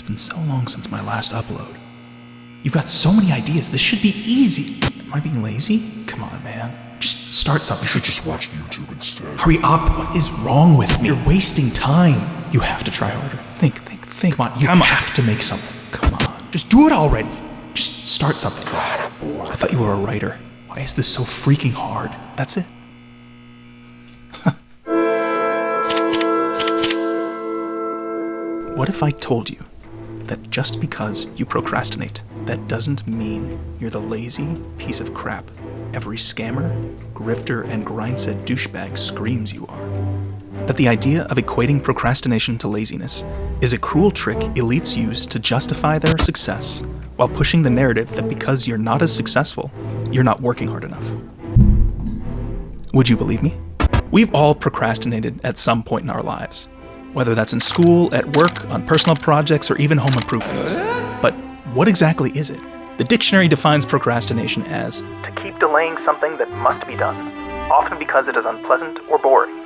It's been so long since my last upload. You've got so many ideas. This should be easy. Am I being lazy? Come on, man. Just start something. You should just watch YouTube instead. Hurry up. What is wrong with me? You're wasting time. You have to try harder. Think. Come on. You have to make something. Come on. Just do it already. Just start something. I thought you were a writer. Why is this so freaking hard? That's it. What if I told you that just because you procrastinate, that doesn't mean you're the lazy piece of crap every scammer, grifter, and grindset douchebag screams you are? That the idea of equating procrastination to laziness is a cruel trick elites use to justify their success while pushing the narrative that because you're not as successful, you're not working hard enough. Would you believe me? We've all procrastinated at some point in our lives. Whether that's in school, at work, on personal projects, or even home improvements. But what exactly is it? The dictionary defines procrastination as to keep delaying something that must be done, often because it is unpleasant or boring,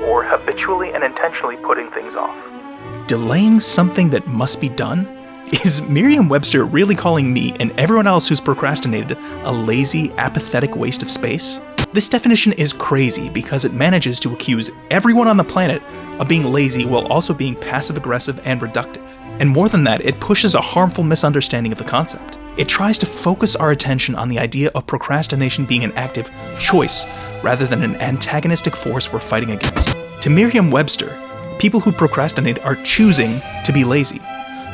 or habitually and intentionally putting things off. Delaying something that must be done? Is Merriam-Webster really calling me and everyone else who's procrastinated a lazy, apathetic waste of space? This definition is crazy because it manages to accuse everyone on the planet of being lazy while also being passive-aggressive and reductive. And more than that, it pushes a harmful misunderstanding of the concept. It tries to focus our attention on the idea of procrastination being an active choice rather than an antagonistic force we're fighting against. To Merriam-Webster, people who procrastinate are choosing to be lazy,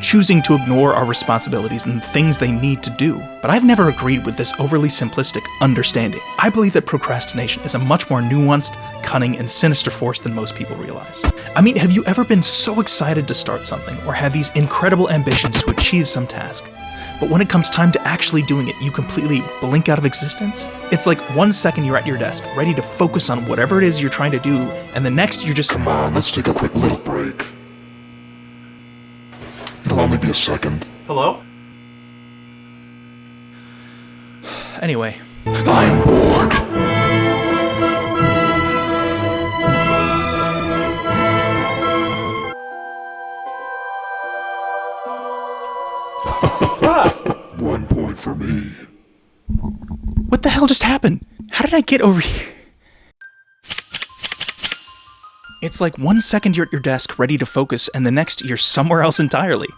choosing to ignore our responsibilities and the things they need to do. But I've never agreed with this overly simplistic understanding. I believe that procrastination is a much more nuanced, cunning, and sinister force than most people realize. I mean, have you ever been so excited to start something or have these incredible ambitions to achieve some task, but when it comes time to actually doing it, you completely blink out of existence? It's like 1 second you're at your desk, ready to focus on whatever it is you're trying to do, and the next you're just— Come on, let's take a quick little break. It'll only be a second. Hello? Anyway. I'm bored. Ah! 1 point for me. What the hell just happened? How did I get over here? It's like 1 second you're at your desk ready to focus and the next you're somewhere else entirely.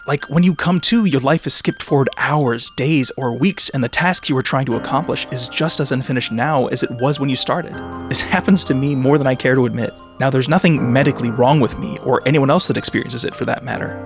Like when you come to, your life is skipped forward hours, days, or weeks, and the task you were trying to accomplish is just as unfinished now as it was when you started. This happens to me more than I care to admit. Now, there's nothing medically wrong with me, or anyone else that experiences it for that matter.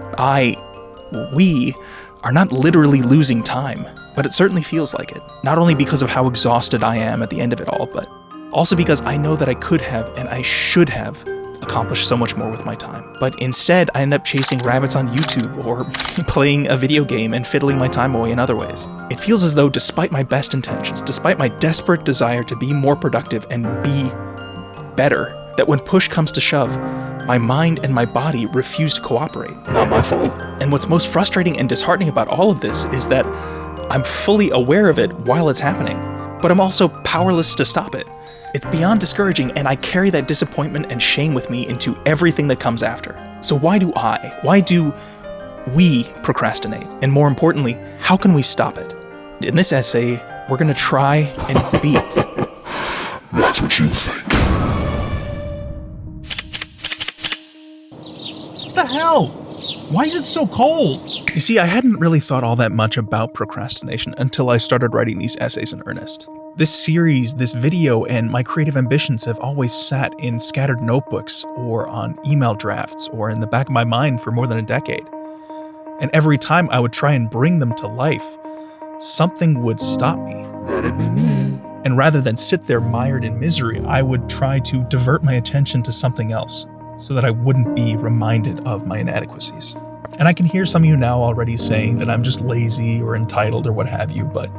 We are not literally losing time, but it certainly feels like it. Not only because of how exhausted I am at the end of it all, but also because I know that I could have and I should have accomplished so much more with my time. But instead, I end up chasing rabbits on YouTube or playing a video game and fiddling my time away in other ways. It feels as though despite my best intentions, despite my desperate desire to be more productive and be better, that when push comes to shove, my mind and my body refuse to cooperate. Not my fault. And what's most frustrating and disheartening about all of this is that I'm fully aware of it while it's happening, but I'm also powerless to stop it. It's beyond discouraging, and I carry that disappointment and shame with me into everything that comes after. So why do we procrastinate? And more importantly, how can we stop it? In this essay, we're gonna try and beat. That's what you think. What the hell? Why is it so cold? You see, I hadn't really thought all that much about procrastination until I started writing these essays in earnest. This series, this video, and my creative ambitions have always sat in scattered notebooks or on email drafts or in the back of my mind for more than a decade. And every time I would try and bring them to life, something would stop me. That'd be me. And rather than sit there mired in misery, I would try to divert my attention to something else so that I wouldn't be reminded of my inadequacies. And I can hear some of you now already saying that I'm just lazy or entitled or what have you, but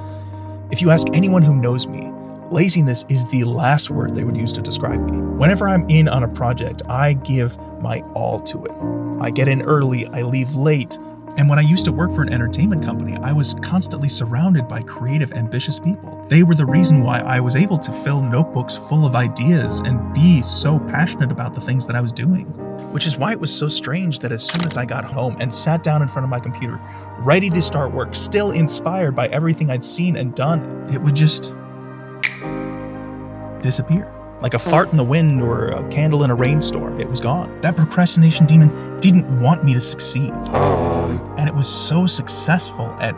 if you ask anyone who knows me, laziness is the last word they would use to describe me. Whenever I'm in on a project, I give my all to it. I get in early, I leave late, And when I used to work for an entertainment company, I was constantly surrounded by creative, ambitious people. They were the reason why I was able to fill notebooks full of ideas and be so passionate about the things that I was doing. Which is why it was so strange that as soon as I got home and sat down in front of my computer, ready to start work, still inspired by everything I'd seen and done, it would just disappear. Like a fart in the wind or a candle in a rainstorm, it was gone. That procrastination demon didn't want me to succeed. And it was so successful at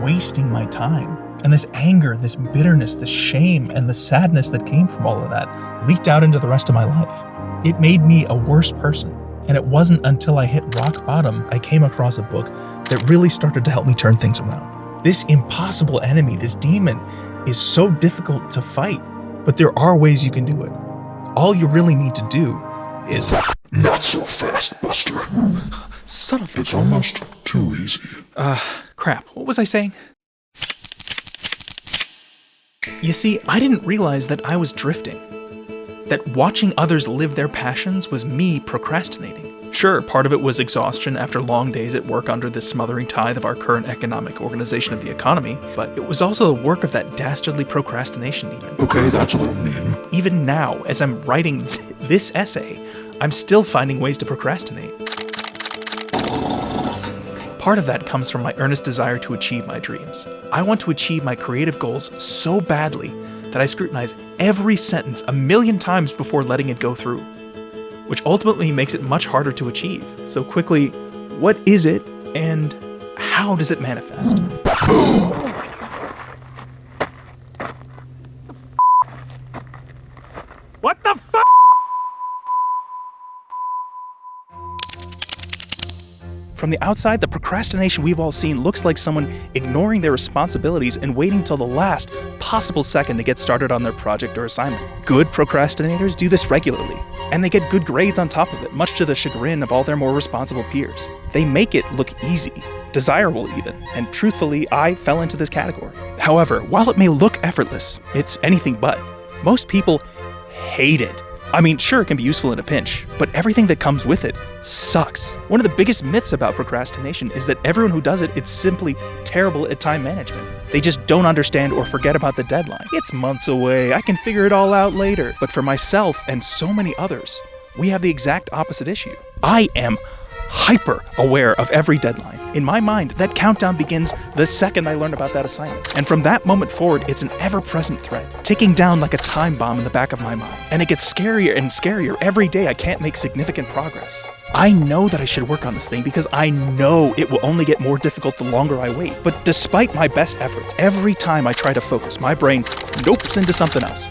wasting my time. And this anger, this bitterness, this shame, and the sadness that came from all of that leaked out into the rest of my life. It made me a worse person. And it wasn't until I hit rock bottom I came across a book that really started to help me turn things around. This impossible enemy, this demon, is so difficult to fight. But there are ways you can do it. All you really need to do is... Not so fast, Buster. Son of a... It's almost too easy. Crap. What was I saying? You see, I didn't realize that I was drifting. That watching others live their passions was me procrastinating. Sure, part of it was exhaustion after long days at work under the smothering tide of our current economic organization of the economy, but it was also the work of that dastardly procrastination demon. Okay, that's a little mean. Even now, as I'm writing this essay, I'm still finding ways to procrastinate. Part of that comes from my earnest desire to achieve my dreams. I want to achieve my creative goals so badly that I scrutinize every sentence 1,000,000 times before letting it go through, which ultimately makes it much harder to achieve. So quickly, what is it and how does it manifest? What the fuck? From the outside, the procrastination we've all seen looks like someone ignoring their responsibilities and waiting till the last possible second to get started on their project or assignment. Good procrastinators do this regularly, and they get good grades on top of it, much to the chagrin of all their more responsible peers. They make it look easy, desirable even, and truthfully, I fell into this category. However, while it may look effortless, it's anything but. Most people hate it. I mean, sure, it can be useful in a pinch, but everything that comes with it sucks. One of the biggest myths about procrastination is that everyone who does it, it's simply terrible at time management. They just don't understand or forget about the deadline. It's months away, I can figure it all out later. But for myself and so many others, we have the exact opposite issue. I am hyper aware of every deadline. In my mind, that countdown begins the second I learn about that assignment. And from that moment forward, it's an ever-present threat, ticking down like a time bomb in the back of my mind. And it gets scarier and scarier every day I can't make significant progress. I know that I should work on this thing because I know it will only get more difficult the longer I wait. But despite my best efforts, every time I try to focus, my brain nopes into something else.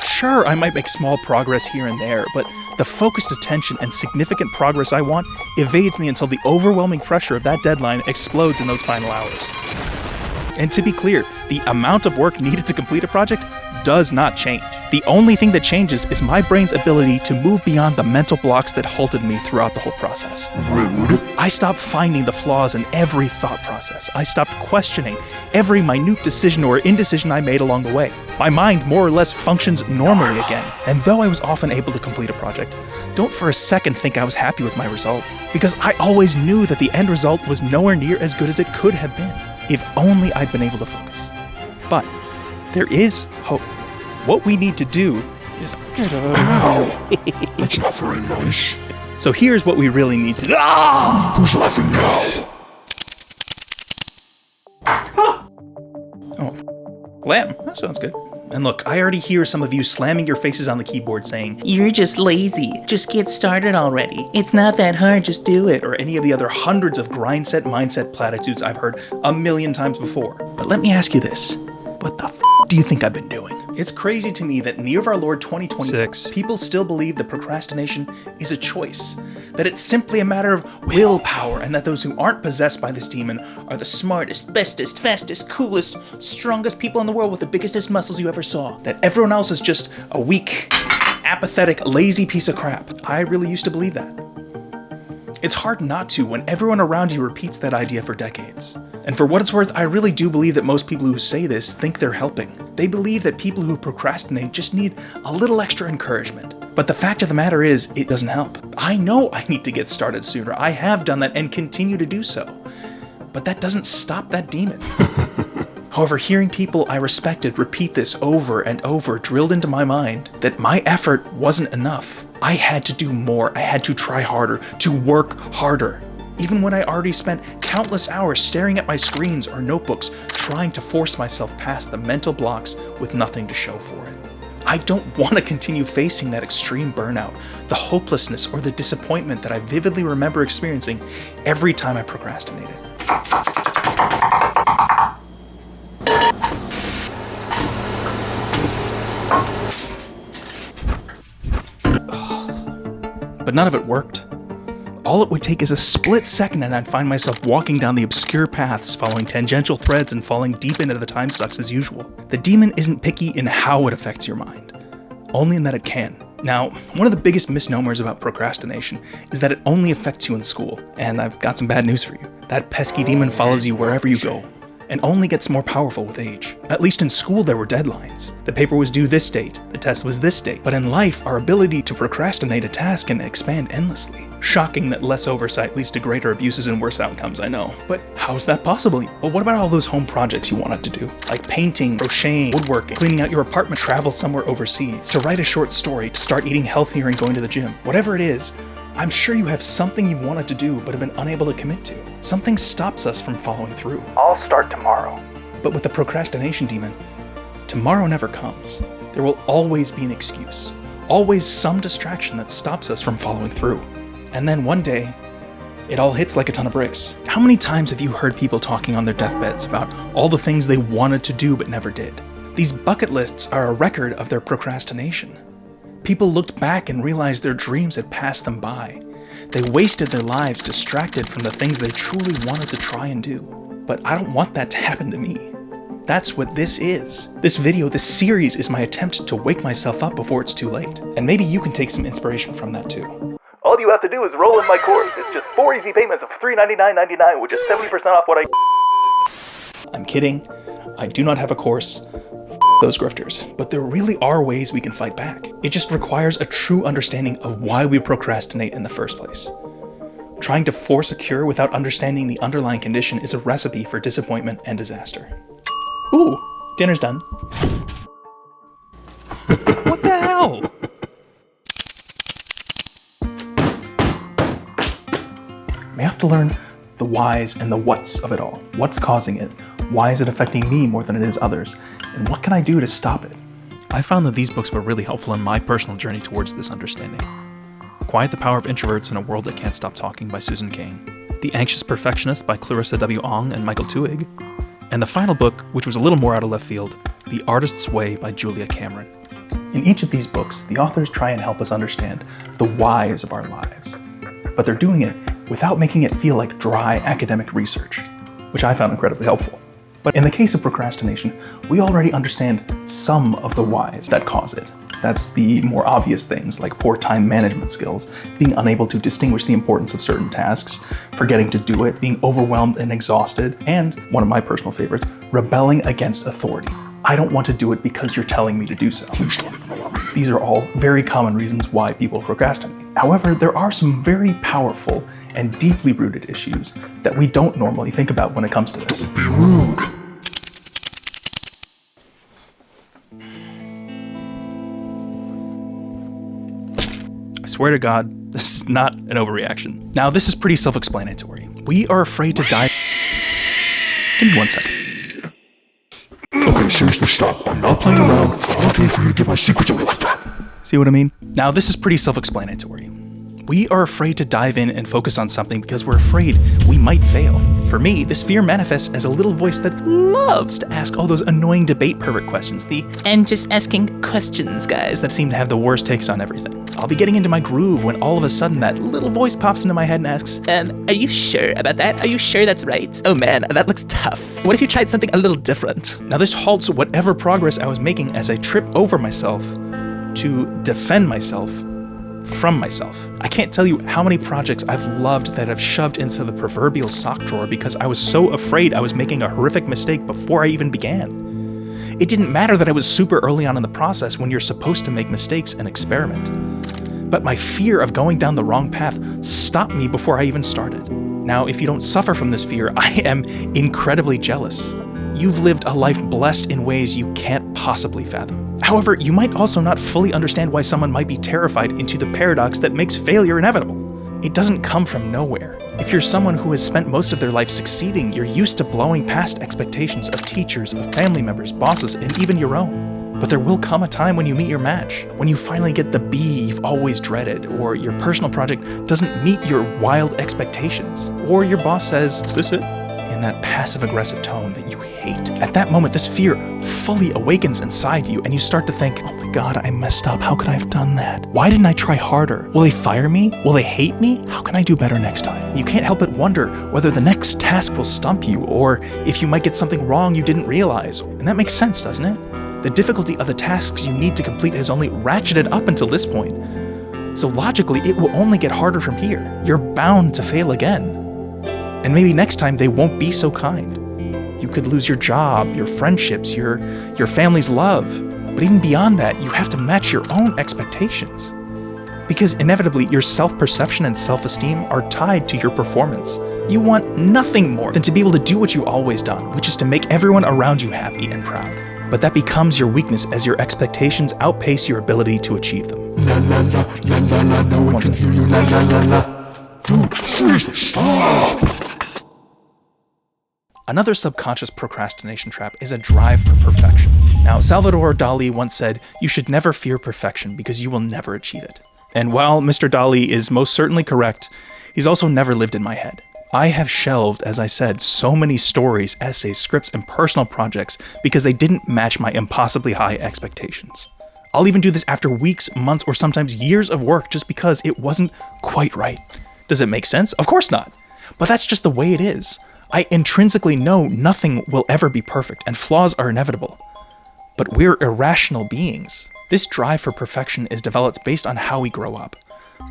Sure, I might make small progress here and there, but the focused attention and significant progress I want evades me until the overwhelming pressure of that deadline explodes in those final hours. And to be clear, the amount of work needed to complete a project does not change. The only thing that changes is my brain's ability to move beyond the mental blocks that halted me throughout the whole process. Rude. I stopped finding the flaws in every thought process. I stopped questioning every minute decision or indecision I made along the way. My mind more or less functions normally again. And though I was often able to complete a project, don't for a second think I was happy with my result, because I always knew that the end result was nowhere near as good as it could have been, if only I'd been able to focus. But there is hope. What we need to do is... Ow! That's not very nice. So here's what we really need to do. Who's laughing now? Oh, lamb. That sounds good. And look, I already hear some of you slamming your faces on the keyboard saying, "You're just lazy. Just get started already. It's not that hard, just do it." Or any of the other hundreds of grindset mindset platitudes I've heard 1,000,000 times before. But let me ask you this. What the do you think I've been doing? It's crazy to me that in the year of our Lord 2026, people still believe that procrastination is a choice, that it's simply a matter of willpower, and that those who aren't possessed by this demon are the smartest, bestest, fastest, coolest, strongest people in the world with the biggestest muscles you ever saw, that everyone else is just a weak, apathetic, lazy piece of crap. I really used to believe that. It's hard not to when everyone around you repeats that idea for decades. And for what it's worth, I really do believe that most people who say this think they're helping. They believe that people who procrastinate just need a little extra encouragement, But the fact of the matter is, it doesn't help. I know I need to get started sooner. I have done that and continue to do so. But that doesn't stop that demon. However, hearing people I respected repeat this over and over drilled into my mind that my effort wasn't enough. I had to do more. I had to try harder, to work harder. Even when I already spent countless hours staring at my screens or notebooks, trying to force myself past the mental blocks with nothing to show for it. I don't want to continue facing that extreme burnout, the hopelessness or the disappointment that I vividly remember experiencing every time I procrastinated. But none of it worked. All it would take is a split second and I'd find myself walking down the obscure paths, following tangential threads and falling deep into the time sucks as usual. The demon isn't picky in how it affects your mind, only in that it can. Now, one of the biggest misnomers about procrastination is that it only affects you in school, and I've got some bad news for you. That pesky demon follows you wherever you go, and only gets more powerful with age. At least in school there were deadlines. The paper was due this date, the test was this date. But in life, our ability to procrastinate a task can expand endlessly. Shocking that less oversight leads to greater abuses and worse outcomes, I know. But how's that possible? Well, what about all those home projects you wanted to do? Like painting, crocheting, woodworking, cleaning out your apartment, travel somewhere overseas, to write a short story, to start eating healthier and going to the gym. Whatever it is, I'm sure you have something you've wanted to do but have been unable to commit to. Something stops us from following through. I'll start tomorrow. But with the procrastination demon, tomorrow never comes. There will always be an excuse. Always some distraction that stops us from following through. And then one day, it all hits like a ton of bricks. How many times have you heard people talking on their deathbeds about all the things they wanted to do but never did? These bucket lists are a record of their procrastination. People looked back and realized their dreams had passed them by. They wasted their lives distracted from the things they truly wanted to try and do. But I don't want that to happen to me. That's what this is. This video, this series, is my attempt to wake myself up before it's too late. And maybe you can take some inspiration from that too. All you have to do is roll in my course. It's just 4 easy payments of $399.99, which is 70% off what I... I'm kidding. I do not have a course. Those grifters. But there really are ways we can fight back. It just requires a true understanding of why we procrastinate in the first place. Trying to force a cure without understanding the underlying condition is a recipe for disappointment and disaster. Ooh, dinner's done. What the hell? We have to learn the whys and the whats of it all. What's causing it? Why is it affecting me more than it is others? And what can I do to stop it? I found that these books were really helpful in my personal journey towards this understanding. Quiet the Power of Introverts in a World That Can't Stop Talking by Susan Cain, The Anxious Perfectionist by Clarissa W. Ong and Michael Tuig, and the final book, which was a little more out of left field, The Artist's Way by Julia Cameron. In each of these books, the authors try and help us understand the whys of our lives, but they're doing it without making it feel like dry academic research, which I found incredibly helpful. But in the case of procrastination, we already understand some of the whys that cause it. That's the more obvious things like poor time management skills, being unable to distinguish the importance of certain tasks, forgetting to do it, being overwhelmed and exhausted, and, one of my personal favorites, rebelling against authority. I don't want to do it because you're telling me to do so. Please don't ignore me. These are all very common reasons why people procrastinate. However, there are some very powerful and deeply rooted issues that we don't normally think about when it comes to this. Be rude. I swear to God, this is not an overreaction. Now, this is pretty self-explanatory. We are afraid to die. Give me 1 second. Okay, seriously, stop. I'm not playing around. It's not okay for you to give my secrets away like that. See what I mean? Now, this is pretty self-explanatory. We are afraid to dive in and focus on something because we're afraid we might fail. For me, this fear manifests as a little voice that loves to ask all those annoying debate pervert questions, and just asking questions guys that seem to have the worst takes on everything. I'll be getting into my groove when all of a sudden that little voice pops into my head and asks, are you sure about that? Are you sure that's right? Oh man, that looks tough. What if you tried something a little different? Now this halts whatever progress I was making as I trip over myself to defend myself from myself. I can't tell you how many projects I've loved that I've shoved into the proverbial sock drawer because I was so afraid I was making a horrific mistake before I even began. It didn't matter that I was super early on in the process when you're supposed to make mistakes and experiment. But my fear of going down the wrong path stopped me before I even started. Now, if you don't suffer from this fear, I am incredibly jealous. You've lived a life blessed in ways you can't possibly fathom. However, you might also not fully understand why someone might be terrified into the paradox that makes failure inevitable. It doesn't come from nowhere. If you're someone who has spent most of their life succeeding, you're used to blowing past expectations of teachers, of family members, bosses, and even your own. But there will come a time when you meet your match, when you finally get the B you've always dreaded, or your personal project doesn't meet your wild expectations, or your boss says, "Is this it?" in that passive-aggressive tone that you hate. At that moment, this fear fully awakens inside you, and you start to think, "Oh my God, I messed up. How could I have done that? Why didn't I try harder? Will they fire me? Will they hate me? How can I do better next time?" You can't help but wonder whether the next task will stump you, or if you might get something wrong you didn't realize. And that makes sense, doesn't it? The difficulty of the tasks you need to complete has only ratcheted up until this point. So logically, it will only get harder from here. You're bound to fail again. And maybe next time they won't be so kind. You could lose your job, your friendships, your family's love. But even beyond that, you have to match your own expectations. Because inevitably, your self-perception and self-esteem are tied to your performance. You want nothing more than to be able to do what you've always done, which is to make everyone around you happy and proud. But that becomes your weakness as your expectations outpace your ability to achieve them. La la la, la la la, no one can hear you, la la la la. Dude, seriously, stop! Another subconscious procrastination trap is a drive for perfection. Now, Salvador Dali once said, "You should never fear perfection because you will never achieve it." And while Mr. Dali is most certainly correct, he's also never lived in my head. I have shelved, as I said, so many stories, essays, scripts, and personal projects because they didn't match my impossibly high expectations. I'll even do this after weeks, months, or sometimes years of work just because it wasn't quite right. Does it make sense? Of course not. But that's just the way it is. I intrinsically know nothing will ever be perfect, and flaws are inevitable. But we're irrational beings. This drive for perfection is developed based on how we grow up.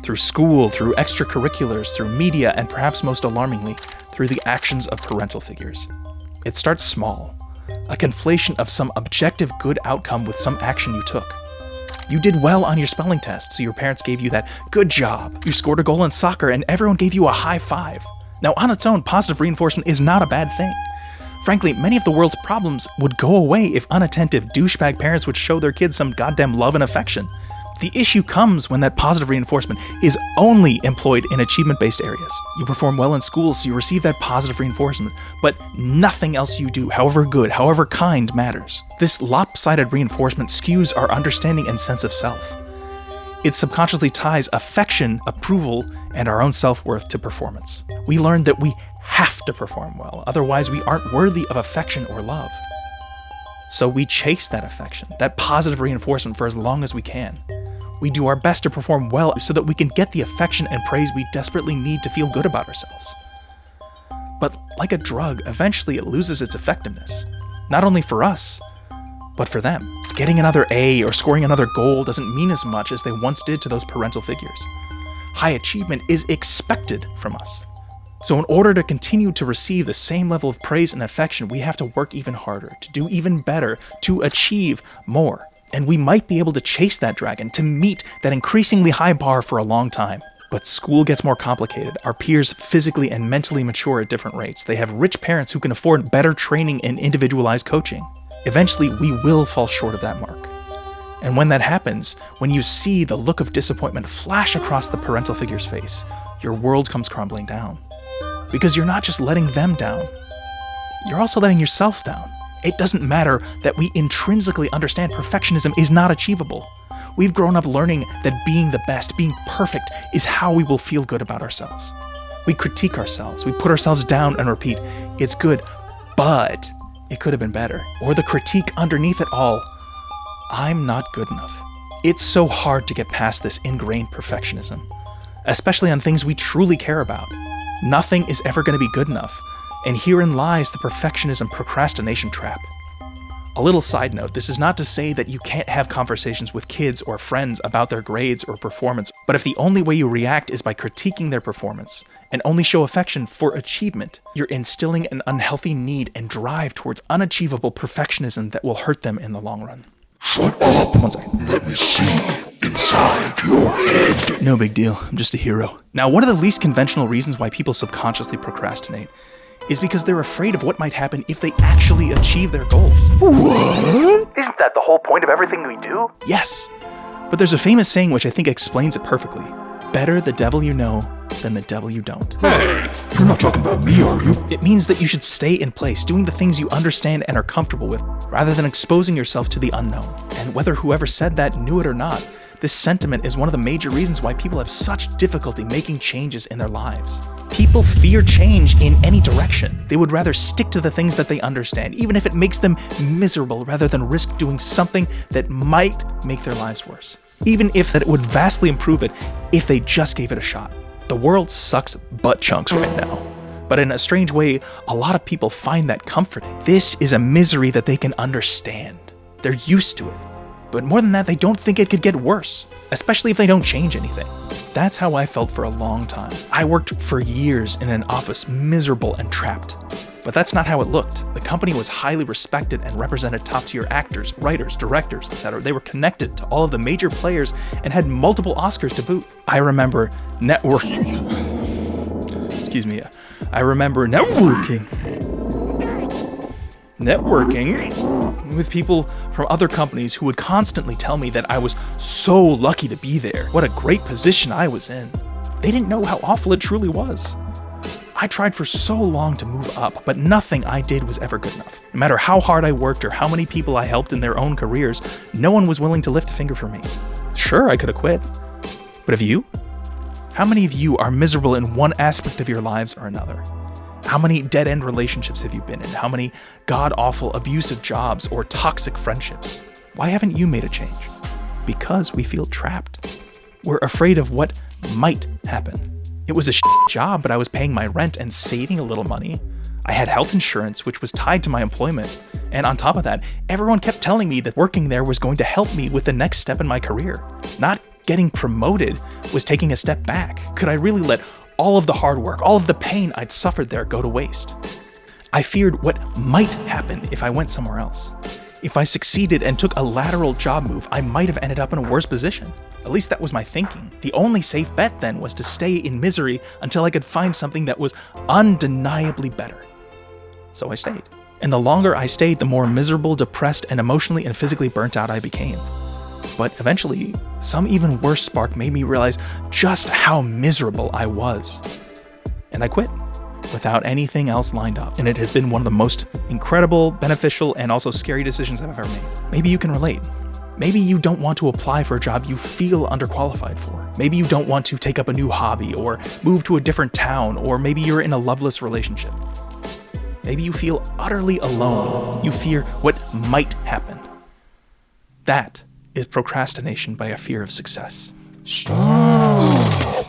Through school, through extracurriculars, through media, and perhaps most alarmingly, through the actions of parental figures. It starts small. A conflation of some objective good outcome with some action you took. You did well on your spelling test, so your parents gave you that good job. You scored a goal in soccer and everyone gave you a high five. Now, on its own, positive reinforcement is not a bad thing. Frankly, many of the world's problems would go away if unattentive douchebag parents would show their kids some goddamn love and affection. The issue comes when that positive reinforcement is only employed in achievement-based areas. You perform well in school, so you receive that positive reinforcement, but nothing else you do, however good, however kind, matters. This lopsided reinforcement skews our understanding and sense of self. It subconsciously ties affection, approval, and our own self-worth to performance. We learn that we have to perform well, otherwise we aren't worthy of affection or love. So we chase that affection, that positive reinforcement for as long as we can. We do our best to perform well so that we can get the affection and praise we desperately need to feel good about ourselves. But like a drug, eventually it loses its effectiveness. Not only for us, but for them. Getting another A or scoring another goal doesn't mean as much as they once did to those parental figures. High achievement is expected from us. So in order to continue to receive the same level of praise and affection, we have to work even harder, to do even better, to achieve more. And we might be able to chase that dragon, to meet that increasingly high bar for a long time. But school gets more complicated. Our peers physically and mentally mature at different rates. They have rich parents who can afford better training and individualized coaching. Eventually, we will fall short of that mark. And when that happens, when you see the look of disappointment flash across the parental figure's face, your world comes crumbling down. Because you're not just letting them down, you're also letting yourself down. It doesn't matter that we intrinsically understand perfectionism is not achievable. We've grown up learning that being the best, being perfect, is how we will feel good about ourselves. We critique ourselves, we put ourselves down and repeat, "It's good, but it could have been better." Or the critique underneath it all, "I'm not good enough." It's so hard to get past this ingrained perfectionism, especially on things we truly care about. Nothing is ever going to be good enough. And herein lies the perfectionism procrastination trap. A little side note, this is not to say that you can't have conversations with kids or friends about their grades or performance, but if the only way you react is by critiquing their performance and only show affection for achievement, you're instilling an unhealthy need and drive towards unachievable perfectionism that will hurt them in the long run. Shut up! One second. Let me see. inside your head. No big deal, I'm just a hero. Now, one of the least conventional reasons why people subconsciously procrastinate is because they're afraid of what might happen if they actually achieve their goals. What? Isn't that the whole point of everything we do? Yes, but there's a famous saying which I think explains it perfectly. Better the devil you know than the devil you don't. Hey, you're not talking about me, are you? It means that you should stay in place, doing the things you understand and are comfortable with, rather than exposing yourself to the unknown. And whether whoever said that knew it or not, this sentiment is one of the major reasons why people have such difficulty making changes in their lives. People fear change in any direction. They would rather stick to the things that they understand, even if it makes them miserable, rather than risk doing something that might make their lives worse. Even if that it would vastly improve it if they just gave it a shot. The world sucks butt chunks right now. But in a strange way, a lot of people find that comforting. This is a misery that they can understand. They're used to it. But more than that, they don't think it could get worse, especially if they don't change anything. That's how I felt for a long time. I worked for years in an office, miserable and trapped. But that's not how it looked. The company was highly respected and represented top-tier actors, writers, directors, etc. They were connected to all of the major players and had multiple Oscars to boot. I remember networking. I remember networking with people from other companies who would constantly tell me that I was so lucky to be there. What a great position I was in. They didn't know how awful it truly was. I tried for so long to move up, but nothing I did was ever good enough. No matter how hard I worked or how many people I helped in their own careers, no one was willing to lift a finger for me. Sure, I could have quit. But have you? How many of you are miserable in one aspect of your lives or another? How many dead-end relationships have you been in? How many god-awful abusive jobs or toxic friendships? Why haven't you made a change? Because we feel trapped. We're afraid of what might happen. It was a job, but I was paying my rent and saving a little money. I had health insurance, which was tied to my employment. And on top of that, everyone kept telling me that working there was going to help me with the next step in my career. Not getting promoted was taking a step back. Could I really let all of the hard work, all of the pain I'd suffered there go to waste? I feared what might happen if I went somewhere else. If I succeeded and took a lateral job move, I might have ended up in a worse position. At least that was my thinking. The only safe bet then was to stay in misery until I could find something that was undeniably better. So I stayed. And the longer I stayed, the more miserable, depressed, and emotionally and physically burnt out I became. But eventually, some even worse spark made me realize just how miserable I was. And I quit, without anything else lined up. And it has been one of the most incredible, beneficial, and also scary decisions I've ever made. Maybe you can relate. Maybe you don't want to apply for a job you feel underqualified for. Maybe you don't want to take up a new hobby or move to a different town, or maybe you're in a loveless relationship. Maybe you feel utterly alone. You fear what might happen. That is procrastination by a fear of success. Stop.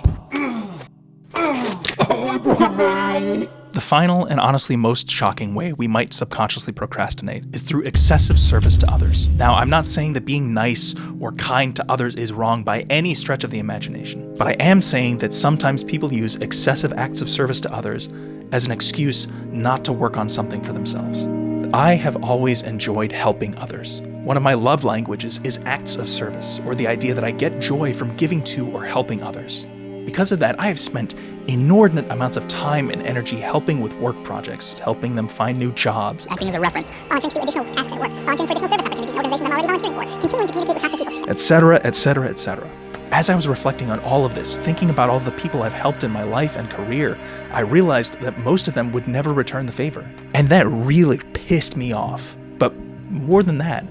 The final and honestly most shocking way we might subconsciously procrastinate is through excessive service to others. Now, I'm not saying that being nice or kind to others is wrong by any stretch of the imagination, but I am saying that sometimes people use excessive acts of service to others as an excuse not to work on something for themselves. I have always enjoyed helping others. One of my love languages is acts of service, or the idea that I get joy from giving to or helping others. Because of that, I have spent inordinate amounts of time and energy helping with work projects, helping them find new jobs, acting as a reference, volunteering to do additional tasks at work, volunteering for additional service opportunities in organizations I'm already volunteering for, continuing to communicate with toxic people, etc., etc., etc. As I was reflecting on all of this, thinking about all the people I've helped in my life and career, I realized that most of them would never return the favor. And that really pissed me off. But more than that,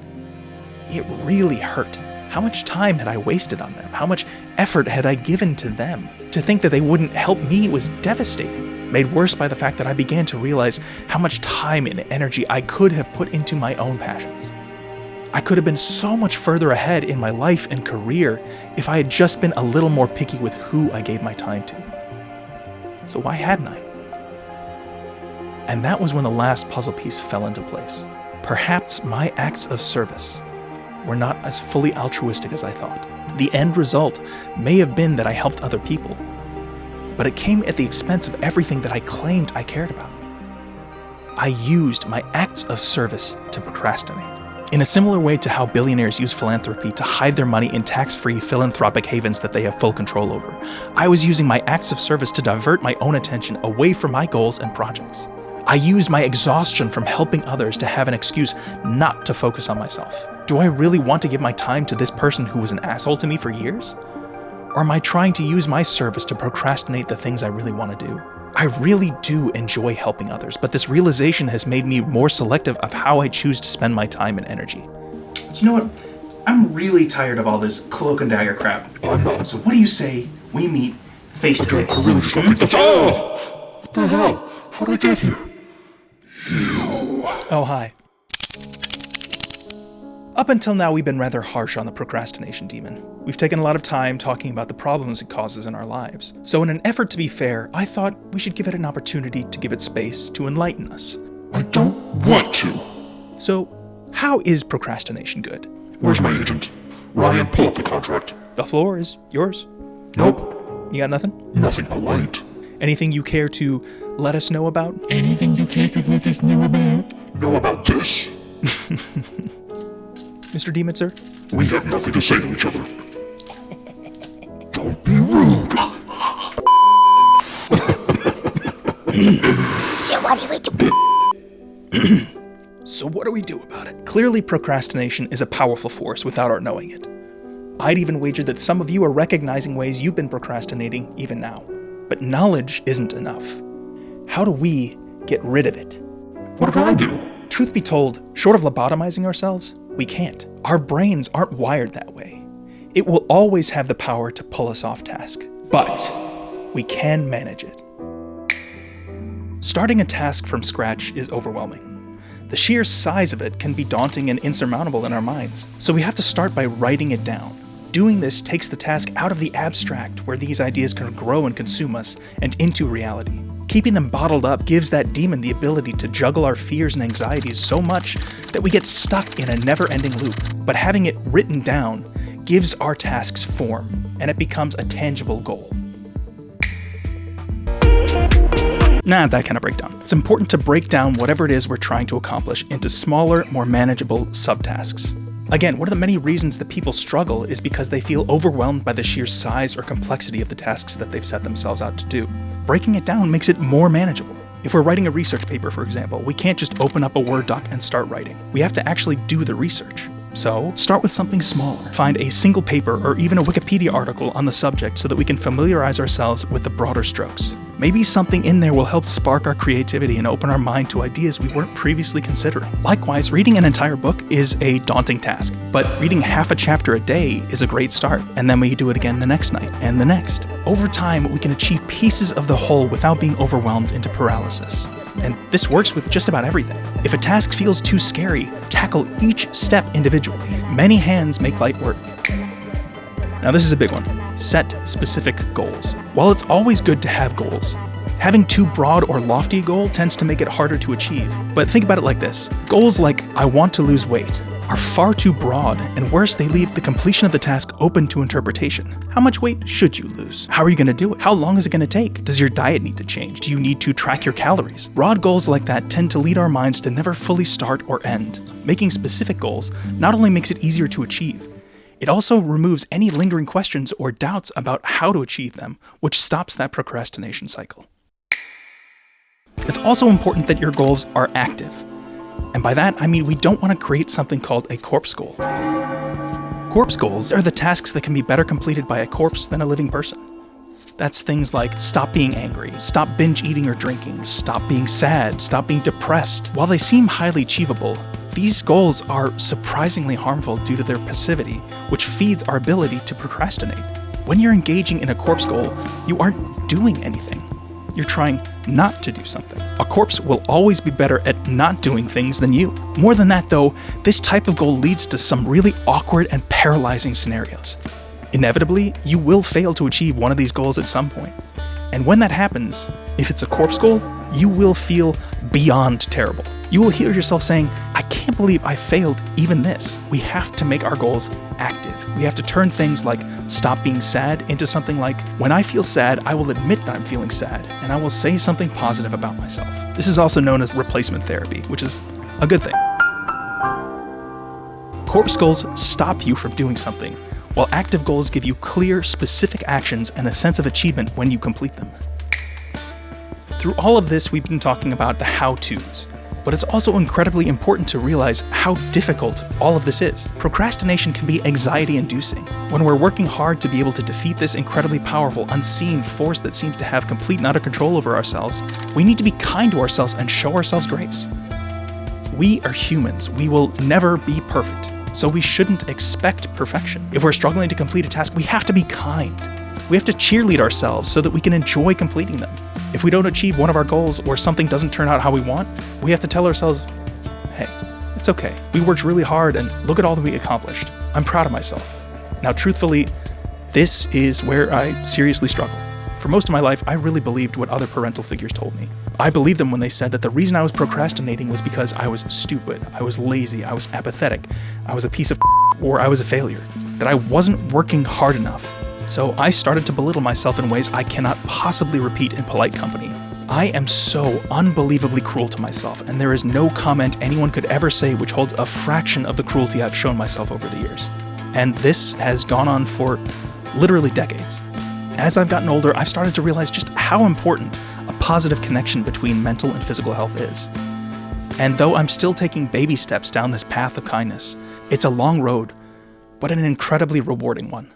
it really hurt. How much time had I wasted on them? How much effort had I given to them? To think that they wouldn't help me was devastating, made worse by the fact that I began to realize how much time and energy I could have put into my own passions. I could have been so much further ahead in my life and career if I had just been a little more picky with who I gave my time to. So why hadn't I? And that was when the last puzzle piece fell into place. Perhaps my acts of service were not as fully altruistic as I thought. The end result may have been that I helped other people, but it came at the expense of everything that I claimed I cared about. I used my acts of service to procrastinate. In a similar way to how billionaires use philanthropy to hide their money in tax-free philanthropic havens that they have full control over, I was using my acts of service to divert my own attention away from my goals and projects. I used my exhaustion from helping others to have an excuse not to focus on myself. Do I really want to give my time to this person who was an asshole to me for years? Or am I trying to use my service to procrastinate the things I really want to do? I really do enjoy helping others, but this realization has made me more selective of how I choose to spend my time and energy. But you know what? I'm really tired of all this cloak and dagger crap. I'm not. So what do you say we meet face to I face? really just don't think that's all. What the hell? How'd I get here? Oh, hi. Up until now, we've been rather harsh on the procrastination demon. We've taken a lot of time talking about the problems it causes in our lives. So in an effort to be fair, I thought we should give it an opportunity to give it space to enlighten us. I don't want to. So, how is procrastination good? Where's my agent? Ryan, pull up the contract. The floor is yours. Nope. You got nothing? Nothing polite. Anything you care to let us know about? Anything you care to let us know about? Know about this? Mr. Demon, sir? We have nothing to say to each other. Don't be rude. So what do we do? So what do we do about it? Clearly, procrastination is a powerful force without our knowing it. I'd even wager that some of you are recognizing ways you've been procrastinating even now. But knowledge isn't enough. How do we get rid of it? What did I do? Truth be told, short of lobotomizing ourselves, we can't. Our brains aren't wired that way. It will always have the power to pull us off task, but we can manage it. Starting a task from scratch is overwhelming. The sheer size of it can be daunting and insurmountable in our minds, so we have to start by writing it down. Doing this takes the task out of the abstract where these ideas can grow and consume us and into reality. Keeping them bottled up gives that demon the ability to juggle our fears and anxieties so much that we get stuck in a never-ending loop. But having it written down gives our tasks form, and it becomes a tangible goal. Not that kind of breakdown. It's important to break down whatever it is we're trying to accomplish into smaller, more manageable subtasks. Again, one of the many reasons that people struggle is because they feel overwhelmed by the sheer size or complexity of the tasks that they've set themselves out to do. Breaking it down makes it more manageable. If we're writing a research paper, for example, we can't just open up a Word doc and start writing. We have to actually do the research. So, start with something smaller. Find a single paper or even a Wikipedia article on the subject so that we can familiarize ourselves with the broader strokes. Maybe something in there will help spark our creativity and open our mind to ideas we weren't previously considering. Likewise, reading an entire book is a daunting task, but reading half a chapter a day is a great start, and then we do it again the next night, and the next. Over time, we can achieve pieces of the whole without being overwhelmed into paralysis. And this works with just about everything. If a task feels too scary, tackle each step individually. Many hands make light work. Now this is a big one. Set specific goals. While it's always good to have goals, having too broad or lofty a goal tends to make it harder to achieve. But think about it like this. Goals like, I want to lose weight, are far too broad, and worse, they leave the completion of the task open to interpretation. How much weight should you lose? How are you going to do it? How long is it going to take? Does your diet need to change? Do you need to track your calories? Broad goals like that tend to lead our minds to never fully start or end. Making specific goals not only makes it easier to achieve, it also removes any lingering questions or doubts about how to achieve them, which stops that procrastination cycle. It's also important that your goals are active. And by that, I mean we don't want to create something called a corpse goal. Corpse goals are the tasks that can be better completed by a corpse than a living person. That's things like stop being angry, stop binge eating or drinking, stop being sad, stop being depressed. While they seem highly achievable, these goals are surprisingly harmful due to their passivity, which feeds our ability to procrastinate. When you're engaging in a corpse goal, you aren't doing anything. You're trying not to do something. A corpse will always be better at not doing things than you. More than that though, this type of goal leads to some really awkward and paralyzing scenarios. Inevitably, you will fail to achieve one of these goals at some point. And when that happens, if it's a corpse goal, you will feel beyond terrible. You will hear yourself saying, I can't believe I failed even this. We have to make our goals active. We have to turn things like stop being sad into something like, when I feel sad, I will admit that I'm feeling sad, and I will say something positive about myself. This is also known as replacement therapy, which is a good thing. Corpse goals stop you from doing something, while active goals give you clear, specific actions and a sense of achievement when you complete them. Through all of this, we've been talking about the how-tos, but it's also incredibly important to realize how difficult all of this is. Procrastination can be anxiety-inducing. When we're working hard to be able to defeat this incredibly powerful, unseen force that seems to have complete and utter control over ourselves, we need to be kind to ourselves and show ourselves grace. We are humans. We will never be perfect, so we shouldn't expect perfection. If we're struggling to complete a task, we have to be kind. We have to cheerlead ourselves so that we can enjoy completing them. If we don't achieve one of our goals or something doesn't turn out how we want, we have to tell ourselves, hey, it's okay. We worked really hard and look at all that we accomplished. I'm proud of myself. Now, truthfully, this is where I seriously struggle. For most of my life, I really believed what other parental figures told me. I believed them when they said that the reason I was procrastinating was because I was stupid, I was lazy, I was apathetic, I was a piece of or I was a failure, that I wasn't working hard enough. So I started to belittle myself in ways I cannot possibly repeat in polite company. I am so unbelievably cruel to myself, and there is no comment anyone could ever say which holds a fraction of the cruelty I've shown myself over the years. And this has gone on for literally decades. As I've gotten older, I've started to realize just how important a positive connection between mental and physical health is. And though I'm still taking baby steps down this path of kindness, it's a long road, but an incredibly rewarding one.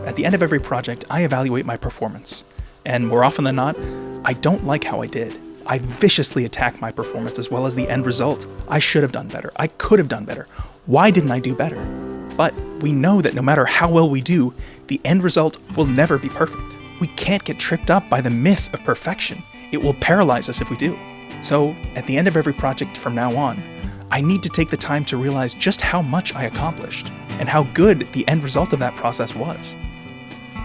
At the end of every project, I evaluate my performance. And more often than not, I don't like how I did. I viciously attack my performance as well as the end result. I should have done better. I could have done better. Why didn't I do better? But we know that no matter how well we do, the end result will never be perfect. We can't get tripped up by the myth of perfection. It will paralyze us if we do. So, at the end of every project from now on, I need to take the time to realize just how much I accomplished and how good the end result of that process was.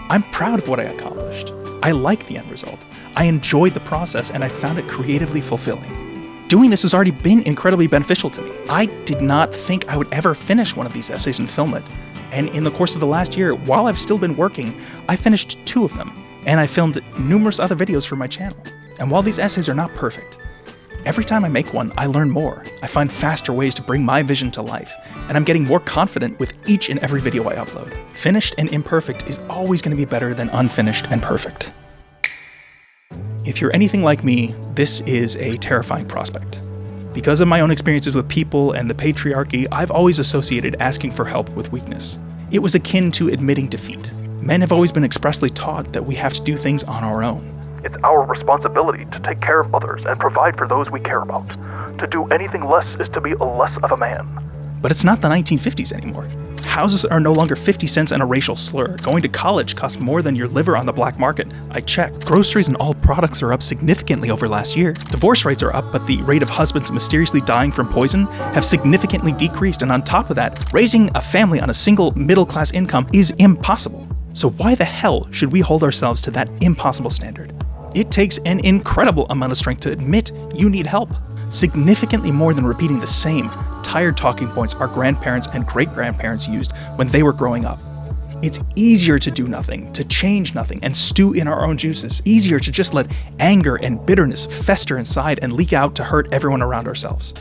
I'm proud of what I accomplished. I like the end result. I enjoyed the process and I found it creatively fulfilling. Doing this has already been incredibly beneficial to me. I did not think I would ever finish one of these essays and film it. And in the course of the last year, while I've still been working, I finished 2 of them. And I filmed numerous other videos for my channel. And while these essays are not perfect, every time I make one, I learn more. I find faster ways to bring my vision to life, and I'm getting more confident with each and every video I upload. Finished and imperfect is always going to be better than unfinished and perfect. If you're anything like me, this is a terrifying prospect. Because of my own experiences with people and the patriarchy, I've always associated asking for help with weakness. It was akin to admitting defeat. Men have always been expressly taught that we have to do things on our own. It's our responsibility to take care of others and provide for those we care about. To do anything less is to be less of a man. But it's not the 1950s anymore. Houses are no longer 50 cents and a racial slur. Going to college costs more than your liver on the black market. I checked. Groceries and all products are up significantly over last year. Divorce rates are up, but the rate of husbands mysteriously dying from poison have significantly decreased. And on top of that, raising a family on a single middle-class income is impossible. So why the hell should we hold ourselves to that impossible standard? It takes an incredible amount of strength to admit you need help. Significantly more than repeating the same tired talking points our grandparents and great-grandparents used when they were growing up. It's easier to do nothing, to change nothing, and stew in our own juices. Easier to just let anger and bitterness fester inside and leak out to hurt everyone around ourselves.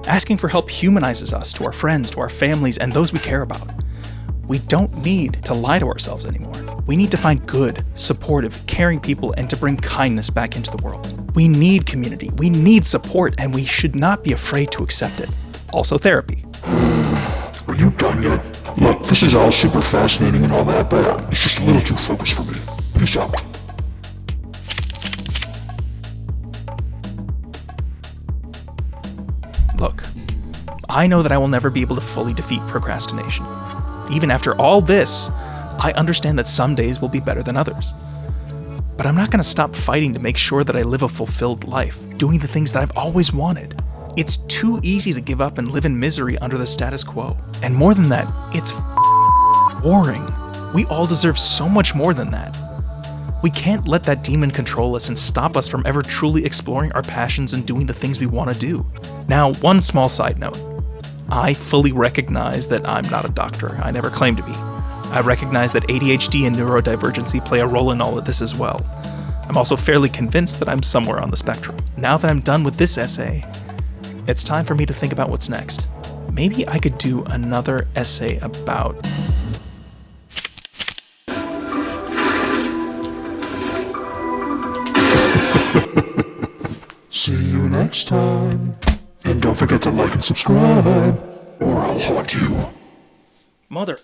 Asking for help humanizes us to our friends, to our families, and those we care about. We don't need to lie to ourselves anymore. We need to find good, supportive, caring people and to bring kindness back into the world. We need community, we need support, and we should not be afraid to accept it. Also therapy. Are you done yet? Look, this is all super fascinating and all that, but it's just a little too focused for me. Peace out. Look, I know that I will never be able to fully defeat procrastination. Even after all this, I understand that some days will be better than others. But I'm not going to stop fighting to make sure that I live a fulfilled life, doing the things that I've always wanted. It's too easy to give up and live in misery under the status quo. And more than that, it's boring. We all deserve so much more than that. We can't let that demon control us and stop us from ever truly exploring our passions and doing the things we want to do. Now, one small side note. I fully recognize that I'm not a doctor. I never claimed to be. I recognize that ADHD and neurodivergency play a role in all of this as well. I'm also fairly convinced that I'm somewhere on the spectrum. Now that I'm done with this essay, it's time for me to think about what's next. Maybe I could do another essay about... See you next time. And don't forget to like and subscribe, or I'll haunt you. Mother...